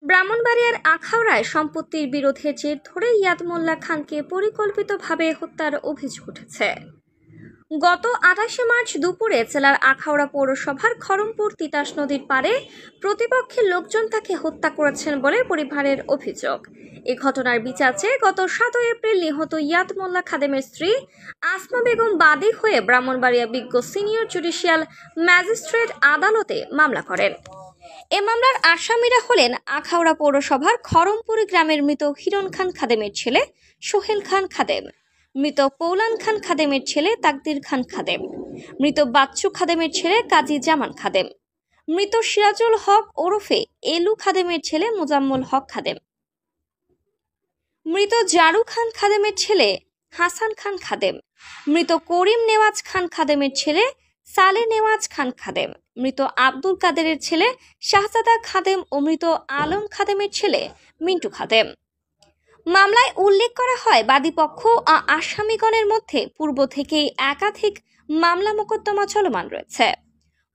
ব্রাহ্মণবাড়িয়ার আখাউড়ায় সম্পত্তির বিরোধের জের ধরে ইয়াদ মোল্লা খানকে পরিকল্পিতভাবে হত্যার অভিযোগ উঠেছে। গত ২৮ মার্চ দুপুরে জেলার আখাউড়া পৌরসভার খড়মপুর তিতাস নদীর পাড়ে প্রতিপক্ষের লোকজন তাকে হত্যা করেছেন বলে পরিবারের অভিযোগ। এ ঘটনার বিচার চেয়ে গত ৭ এপ্রিল নিহত ইয়াদ মোল্লা খাদেমের স্ত্রী আসমা বেগম বাদী হয়ে ব্রাহ্মণবাড়িয়া বিজ্ঞ সিনিয়র জুডিশিয়াল ম্যাজিস্ট্রেট আদালতে মামলা করেন। এ মামলার আসামিরা হলেন আখাউড়া পৌরসভার খড়মপুর গ্রামের মৃত হিরণ খান খাদেমের ছেলে সোহেল খান খাদেম, মৃত পৌলান খান খাদেমের ছেলে তাকদির খান খাদেম, মৃত বাচ্চু খাদেমের ছেলে কাজী জামান খাদেম, মৃত সিরাজুল হক ওরফে এলু খাদেমের ছেলে মোজাম্মল হক খাদেম, মৃত জারু খান খাদেমের ছেলে হাসান খান খাদেম, মৃত করিম নেওয়াজ খান খাদেমের ছেলে সালে নেওয়াজ খান খাদেম, মৃত আব্দুল কাদেরের ছেলে শাহজাদা খাদেম ও মৃত আলম খাদেমের ছেলে মিন্টু খাদেম। মামলায় উল্লেখ করা হয়, বাদীপক্ষ ও আসামিগণের মধ্যে পূর্ব থেকেই একাধিক মামলা মোকদ্দমা চলমান রয়েছে।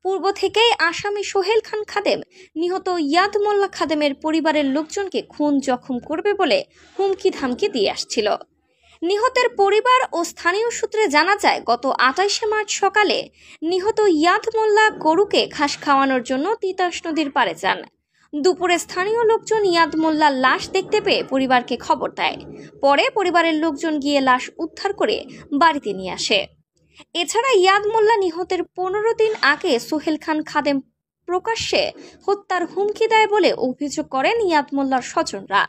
পূর্ব থেকেই আসামি সোহেল খান খাদেম নিহত ইয়াদ মোল্লা খাদেমের পরিবারের লোকজনকে খুন জখম করবে বলে হুমকি ধামকি দিয়ে আসছিল। নিহতের পরিবার ও স্থানীয় সূত্রে জানা যায়, গত ২৮ মার্চ সকালে নিহত ইয়াদ মোল্লা গরুকে ঘাস খাওয়ানোর জন্য তিতাস নদীর পাড়ে যান। দুপুরে স্থানীয় লোকজন ইয়াদ মোল্লার লাশ দেখতে পেয়ে পরিবারকে খবর দেয়। পরে পরিবারের লোকজন গিয়ে লাশ উদ্ধার করে বাড়িতে নিয়ে আসে। এছাড়া ইয়াদ মোল্লা নিহতের ১৫ দিন আগে সোহেল খান খাদেম প্রকাশ্যে হত্যার হুমকি দেয় বলে অভিযোগ করেন ইয়াদ মোল্লার স্বজনরা।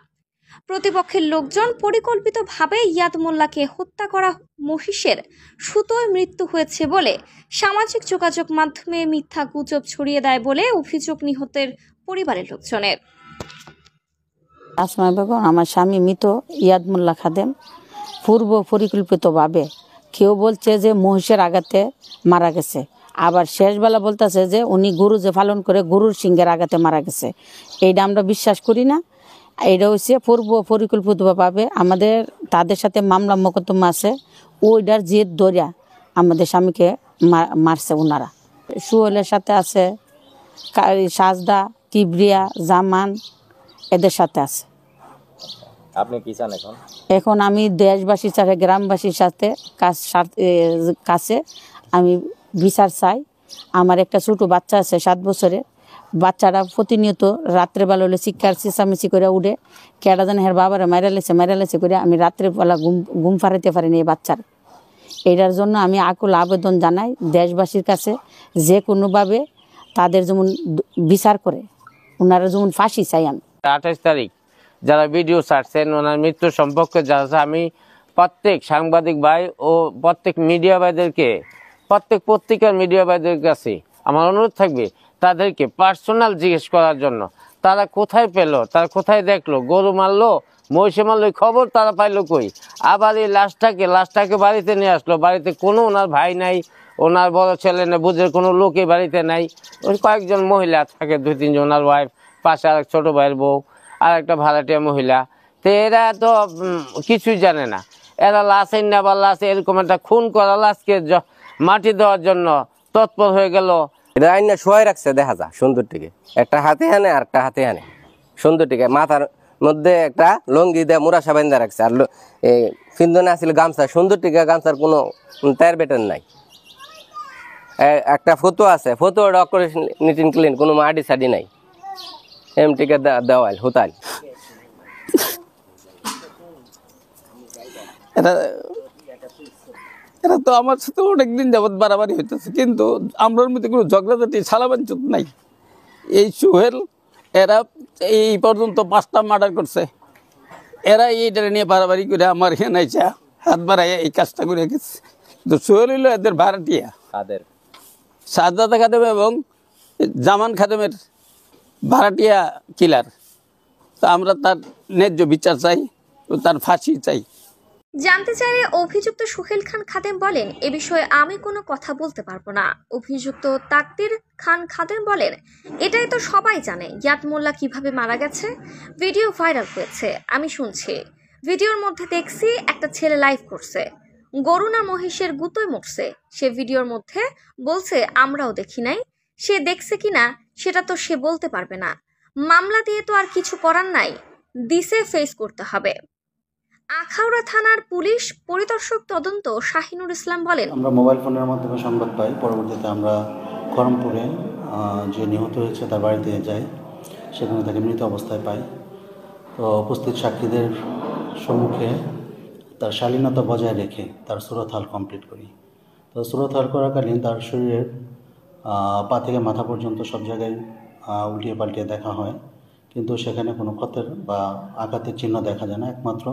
প্রতিপক্ষের লোকজন পরিকল্পিতভাবে ইয়াদ মোল্লাকে হত্যা করা মহিষের সুতোয় মৃত্যু হয়েছে বলে সামাজিক যোগাযোগ মাধ্যমে মিথ্যা গুজব ছড়িয়ে দেয় বলে অভিযোগ নিহতের পরিবারের লোকজনের। আসমা বেগম আমার স্বামী মৃত ইয়াদ মোল্লা খাদেম পূর্ব পরিকল্পিতভাবে, কেউ বলছে যে মহিষের আঘাতে মারা গেছে, আবার শেষবেলা বলতেছে যে উনি গরু যে পালন করে গরুর সিংহের আঘাতে মারা গেছে। এইটা আমরা বিশ্বাস করি না। এটা হচ্ছে পূর্ব পরিকল্পিতভাবে আমাদের তাদের সাথে মামলা মোকদ্দমা আছে, ওইটার জেদ ধরিয়া আমাদের স্বামীকে মারছে ওনারা। সুহেলের সাথে আছে সাজদা, কিবরিয়া, জামান, এদের সাথে আছে। আপনি কি চান এখন? এখন আমি দেশবাসীর সাথে গ্রামবাসীর সাথে কাছে আমি বিচার চাই। আমার একটা ছোট বাচ্চা আছে ৭ বছরের। বাচ্চারা প্রতিনিয়ত রাত্রেবেলা হলে চিৎকার চেঁচামেচি করে উঠে, কেডা যেন হের বাবারা মাইরালেছে করে আমি রাত্রেবেলা ঘুম ফারাইতে পারিনি এই বাচ্চার। এটার জন্য আমি আকুল আবেদন জানাই দেশবাসীর কাছে, যে কোনোভাবে তাদের যেমন বিচার করে, ওনারা যেমন ফাঁসি চাই। আমি ২৮ তারিখ যারা ভিডিও ছাড়ছেন ওনার মৃত্যু সম্পর্কে জানছে, আমি প্রত্যেক সাংবাদিক ভাই ও প্রত্যেক মিডিয়া ভাইদেরকে, প্রত্যেক পত্রিকার মিডিয়া ভাইদের কাছে আমার অনুরোধ থাকবে তাদেরকে পার্সোনাল জিজ্ঞেস করার জন্য। তারা কোথায় পেলো, তারা কোথায় দেখলো, গরু মারলো, মহিষে মারলো, খবর তারা পাইলো কই? আবার এই লাশটাকে বাড়িতে নিয়ে আসলো। বাড়িতে কোনো ওনার ভাই নাই, ওনার বড় ছেলে না বুঝে কোনো লোকে বাড়িতে নাই। ওই কয়েকজন মহিলা থাকে, ২-৩ জন, ওনার ওয়াইফ, পাশে আর এক ছোটো ভাইয়ের বউ আর একটা ভাড়াটিয়া মহিলা। তো এরা তো কিছুই জানে না। এরা লাশের নেবার লাশ এরকম একটা খুন করা লাশকে মাটি দেওয়ার জন্য তৎপর হয়ে গেল। এটা আইনা শোয়াই রাখছে, দেখা যায় সুন্দরটিকে, একটা হাতে হানে আর একটা হাতে হানে সুন্দরটিকে, মাথার মধ্যে একটা লঙ্গি দিয়ে মুরাশা বান্ধা রাখছে, আর ফিন্দনে আসছিল গামছা। সুন্দরটিকে গামছার কোনো তার বেটার নাই। একটা ফটো আছে, ফটো ডক্টর নিটিন ক্লিন, কোনো মাটি সাডি নাই, এমটিকে দেওয়াল হোতাল। এরা তো আমার সাথে অনেকদিন যাবৎ বাড়াবাড়ি হইতেছে, কিন্তু আমরার মধ্যে কোনো ঝগড়াঝাটি ছাড়াবাঞ্চত নাই। এই সোহেল এরা এই পর্যন্ত 5টা মার্ডার করছে। এরা এইটা নিয়ে বাড়াবাড়ি করে আমার এখানে আইসা হাত বাড়াইয়া এই কাজটা করে গেছে। তো সোহেল হইল এদের ভাড়াটিয়া, সাজদা খাদেম এবং জামান খাদেমের ভাড়াটিয়া কিলার। তো আমরা তার ন্যায্য বিচার চাই, তার ফাঁসি চাই। জানতে চাইলে অভিযুক্ত সোহেল খান খাদেম বলেন, এ বিষয়ে আমি কোনো কথা বলতে পারবো না। অভিযুক্ত তাকদির খান খাদেম বলেন, এটাই তো সবাই জানে ইয়াদ মোল্লা কিভাবে মারা গেছে। ভিডিও ভাইরাল হয়েছে, আমি শুনছি। ভিডিওর মধ্যে দেখছি একটা ছেলে লাইভ করছে, গরু না মহিষের গুতোয় মরছে। সে ভিডিওর মধ্যে বলছে আমরাও দেখি নাই, সে দেখছে কিনা সেটা তো সে বলতে পারবে না। মামলা দিয়ে তো আর কিছু করার নাই, দিসে ফেস করতে হবে। আখাউড়া থানার পুলিশ পরিদর্শক তদন্ত শাহিনুর ইসলাম বলেন, আমরা মোবাইল ফোনের মাধ্যমে সংবাদ পাই, পরবর্তীতে আমরা খড়মপুরে যে নিহত হয়েছে তার বাড়িতে যাই, সেখানে তাকে মৃত অবস্থায় পাই। তো উপস্থিত সাক্ষীদের সম্মুখে তার শালীনতা বজায় রেখে তার সুরত হাল কমপ্লিট করি। তো সুরত হাল করাকালীন তার শরীরের পা থেকে মাথা পর্যন্ত সব জায়গায় উল্টিয়ে পাল্টিয়ে দেখা হয়, কিন্তু সেখানে কোনো ক্ষতের বা আঘাতের চিহ্ন দেখা যায় না। একমাত্র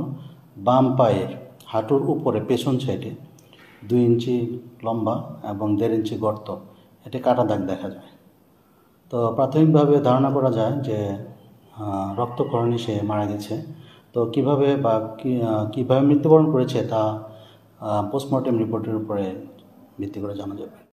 বাম পায়ের হাঁটুর উপরে পেছন সাইডে 2 ইঞ্চি লম্বা এবং 1.5 ইঞ্চি গর্ত, এটি কাটা দাগ দেখা যায়। তো প্রাথমিকভাবে ধারণা করা যায় যে রক্তক্ষরণে সে মারা গেছে। তো কিভাবে মৃত্যুবরণ করেছে তা পোস্টমর্টেম রিপোর্টের উপরে ভিত্তি করে জানা যাবে।